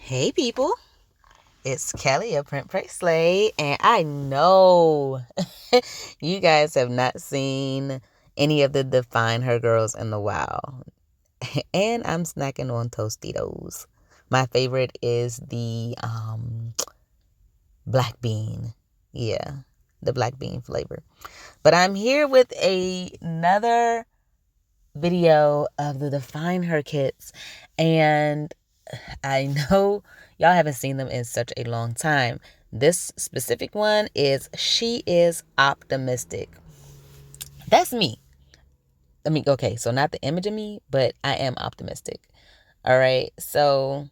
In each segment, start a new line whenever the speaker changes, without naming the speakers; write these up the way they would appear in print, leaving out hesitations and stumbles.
Hey people, it's Kelly of Print Pray Slay, and I know you guys have not seen any of the Define Her girls in a while. And I'm snacking on Tostitos. My favorite is the black bean. Yeah, the black bean flavor. But I'm here with another video of the Define Her kits, and I know y'all haven't seen them in such a long time. This specific one is She Is Optimistic. That's me. I mean, okay, so not the image of me, but I am optimistic. All right. So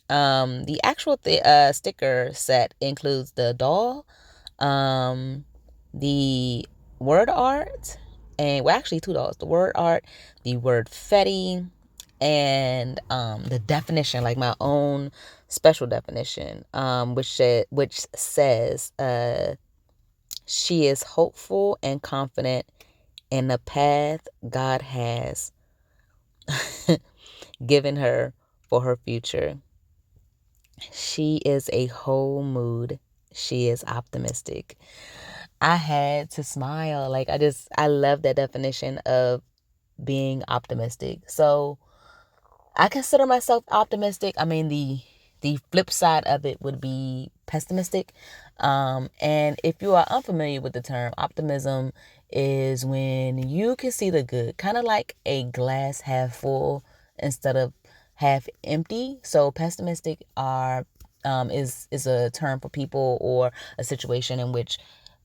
the actual sticker set includes the doll, um the word art, and well, actually two dolls: the word art, the word Fetty, and the definition, like my own special definition, which says she is hopeful and confident in the path God has given her for her future. She is a whole mood. She is optimistic. I had to smile. Like, I love that definition of being optimistic. So I consider myself optimistic. I mean, the flip side of it would be pessimistic. And if you are unfamiliar with the term, optimism is when you can see the good, kind of like a glass half full instead of half empty. So pessimistic is a term for people or a situation in which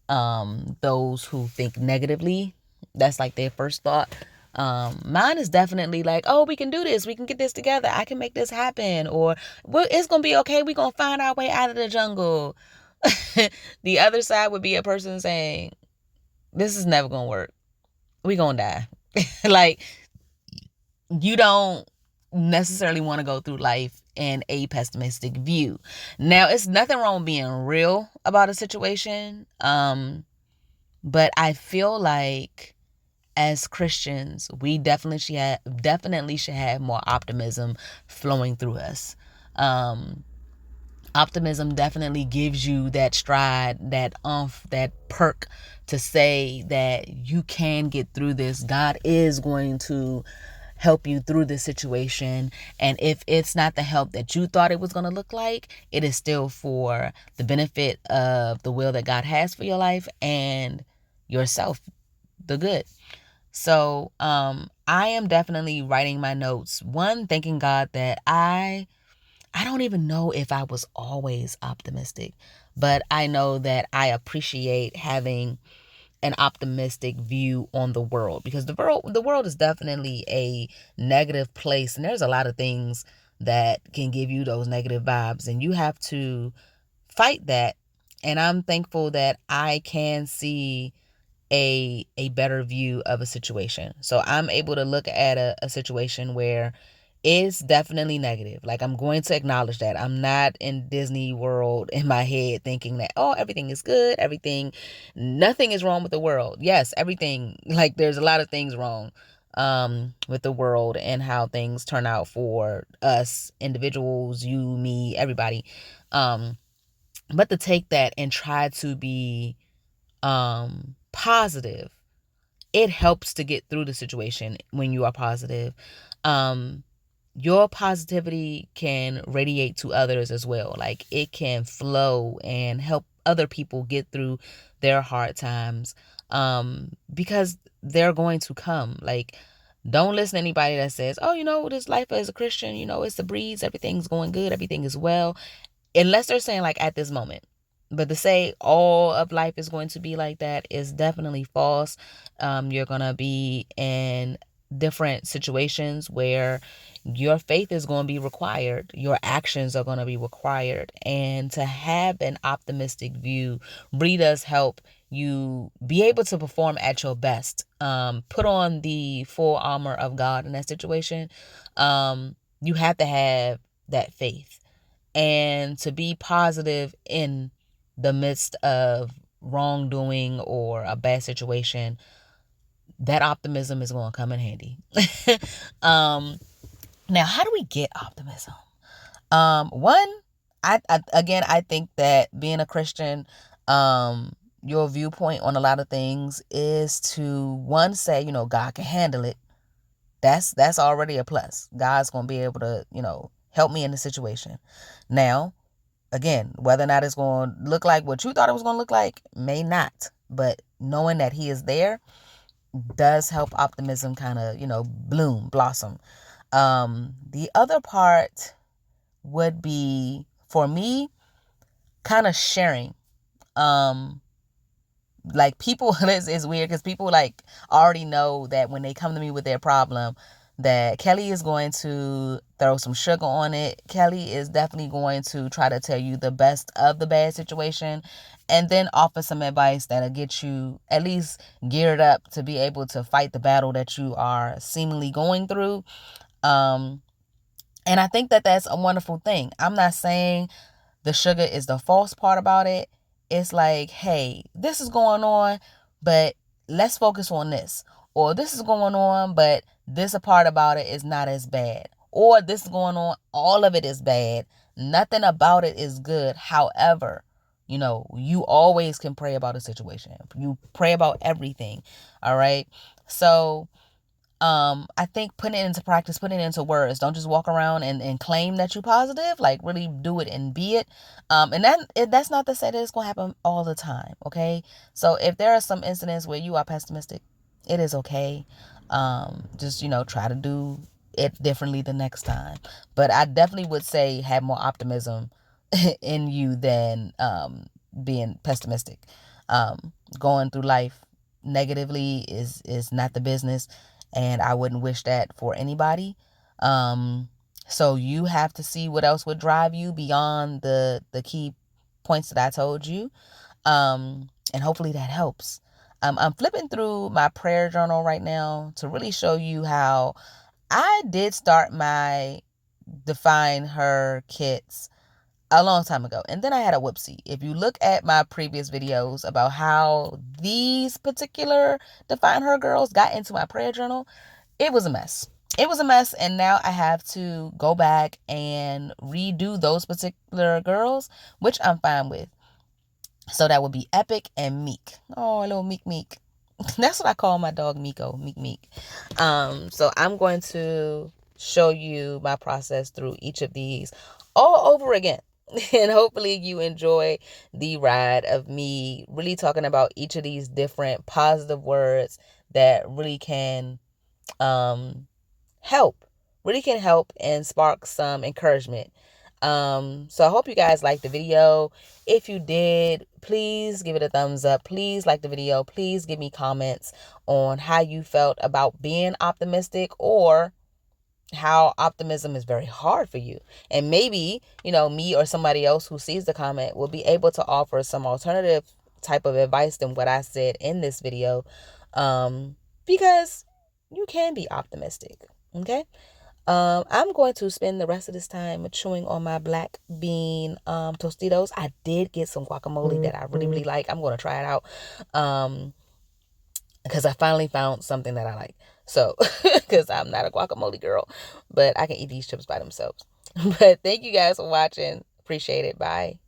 those who think negatively, that's like their first thought. Mine is definitely like, oh, we can do this, we can get this together, I can make this happen, or well, it's gonna be okay, we're gonna find our way out of the jungle. The other side would be a person saying, this is never gonna work, we gonna die. Like, you don't necessarily want to go through life in a pessimistic view. Now, it's nothing wrong with being real about a situation, but I feel like as Christians, we definitely should have more optimism flowing through us. Optimism definitely gives you that stride, that that perk to say that you can get through this. God is going to help you through this situation. And if it's not the help that you thought it was going to look like, it is still for the benefit of the will that God has for your life and yourself, the good. So I am definitely writing my notes. One, thanking God that I don't even know if I was always optimistic, but I know that I appreciate having an optimistic view on the world, because the world is definitely a negative place, and there's a lot of things that can give you those negative vibes, and you have to fight that. And I'm thankful that I can see a better view of a situation. So I'm able to look at a situation where it's definitely negative. Like, I'm going to acknowledge that. I'm not in Disney World in my head thinking that, oh, everything is good, nothing is wrong with the world. Yes, everything, like, there's a lot of things wrong with the world and how things turn out for us individuals, you, me, everybody. But to take that and try to be positive, it helps to get through the situation when you are positive. Your positivity can radiate to others as well. Like, it can flow and help other people get through their hard times, because they're going to come. Like, don't listen to anybody that says, oh, this life as a Christian, it's a breeze, everything's going good, everything is well, unless they're saying like at this moment. But to say all of life is going to be like that is definitely false. You're going to be in different situations where your faith is going to be required. Your actions are going to be required. And to have an optimistic view really does help you be able to perform at your best. Put on the full armor of God in that situation. You have to have that faith, and to be positive in the midst of wrongdoing or a bad situation. That optimism is going to come in handy. um Now, how do we get optimism? One, I think that being a Christian, your viewpoint on a lot of things is to, one, say, God can handle it. That's already a plus. God's gonna be able to, help me in the situation. Now, again, whether or not it's going to look like what you thought it was going to look like may not. But knowing that he is there does help optimism kind of, blossom. The other part would be, for me, kind of sharing. Like, people, it's weird because people like already know that when they come to me with their problem, that Kelly is going to throw some sugar on it. Kelly is definitely going to try to tell you the best of the bad situation, and then offer some advice that'll get you at least geared up to be able to fight the battle that you are seemingly going through. And I think that that's a wonderful thing. I'm not saying the sugar is the false part about it. It's like, hey, this is going on, but let's focus on this. Or this is going on, but this a part about it is not as bad. Or this is going on, all of it is bad. Nothing about it is good. However, you always can pray about a situation. You pray about everything. All right. So I think putting it into practice, putting it into words, don't just walk around and claim that you're positive, like really do it and be it. And that's not to say that it's going to happen all the time. Okay. So if there are some incidents where you are pessimistic, it is okay. Just, try to do it differently the next time. But I definitely would say have more optimism in you than, being pessimistic. Going through life negatively is not the business. And I wouldn't wish that for anybody. So you have to see what else would drive you beyond the key points that I told you. And hopefully that helps. I'm flipping through my prayer journal right now to really show you how I did start my Define Her kits a long time ago. And then I had a whoopsie. If you look at my previous videos about how these particular Define Her girls got into my prayer journal, it was a mess. It was a mess, and now I have to go back and redo those particular girls, which I'm fine with. So that would be Epic and Meek. Oh, little Meek. That's what I call my dog, Miko, Meek. So I'm going to show you my process through each of these all over again. And hopefully you enjoy the ride of me really talking about each of these different positive words that really can help and spark some encouragement. So I hope you guys liked the video. If you did, please give it a thumbs up. Please like the video. Please give me comments on how you felt about being optimistic, or how optimism is very hard for you. And maybe, me or somebody else who sees the comment will be able to offer some alternative type of advice than what I said in this video. Because you can be optimistic. Okay. I'm going to spend the rest of this time chewing on my black bean Tostitos. I did get some guacamole that I really, really like. I'm going to try it out because I finally found something that I like. So, because I'm not a guacamole girl, but I can eat these chips by themselves. But thank you guys for watching. Appreciate it. Bye.